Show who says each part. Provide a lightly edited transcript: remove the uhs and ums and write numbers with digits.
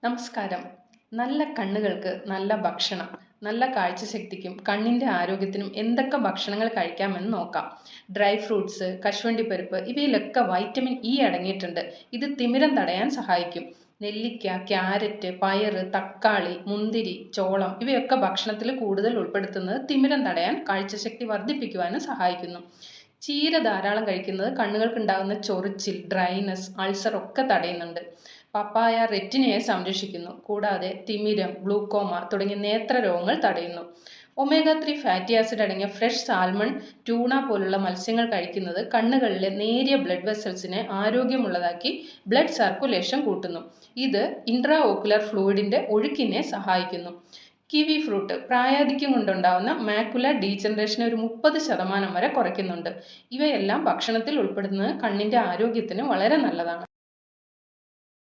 Speaker 1: നമസ്കാരം. നല്ല കണ്ണുകൾക്ക് നല്ല ഭക്ഷണം, നല്ല കാഴ്ചശക്തിക്കും കണ്ണിൻ്റെ ആരോഗ്യത്തിനും എന്തൊക്കെ ഭക്ഷണങ്ങൾ കഴിക്കാമെന്ന് നോക്കാം. ഡ്രൈ ഫ്രൂട്ട്സ്, കശുവണ്ടിപ്പരിപ്പ് ഇവയിലൊക്കെ വൈറ്റമിൻ ഇ അടങ്ങിയിട്ടുണ്ട്. ഇത് തിമിരം തടയാൻ സഹായിക്കും. നെല്ലിക്ക, ക്യാരറ്റ്, പയറ്, തക്കാളി, മുന്തിരി, ചോളം ഇവയൊക്കെ ഭക്ഷണത്തിൽ കൂടുതൽ ഉൾപ്പെടുത്തുന്നത് തിമിരം തടയാൻ, കാഴ്ചശക്തി വർദ്ധിപ്പിക്കുവാനും സഹായിക്കുന്നു. ചീര ധാരാളം കഴിക്കുന്നത് കണ്ണുകൾക്കുണ്ടാകുന്ന ചൊറിച്ചിൽ, ഡ്രൈനസ്, അൾസർ ഒക്കെ തടയുന്നുണ്ട്. പപ്പായ റെറ്റിനയെ സംരക്ഷിക്കുന്നു. കൂടാതെ തിമിരം, ഗ്ലൂക്കോമ തുടങ്ങിയ നേത്രരോഗങ്ങൾ തടയുന്നു. ഒമേഗ 3 ഫാറ്റി ആസിഡ് അടങ്ങിയ ഫ്രഷ് സാൽമൺ, ട്യൂണ പോലുള്ള മത്സ്യങ്ങൾ കഴിക്കുന്നത് കണ്ണുകളിലെ നേരിയ ബ്ലഡ് വെസൽസിനെ ആരോഗ്യമുള്ളതാക്കി ബ്ലഡ് സർക്കുലേഷൻ കൂട്ടുന്നു. ഇത് ഇൻട്രാ ഓക്കുലർ ഫ്ലൂയിഡിന്റെ ഒഴുക്കിനെ സഹായിക്കുന്നു. കിവി ഫ്രൂട്ട് പ്രായാധിക്യം കൊണ്ടുണ്ടാകുന്ന മാക്കുലർ ഡീജനറേഷനെ ഒരു 30% വരെ കുറയ്ക്കുന്നുണ്ട്. ഇവയെല്ലാം ഭക്ഷണത്തിൽ ഉൾപ്പെടുന്നത് കണ്ണിന്റെ ആരോഗ്യത്തിന് വളരെ നല്ലതാണ്.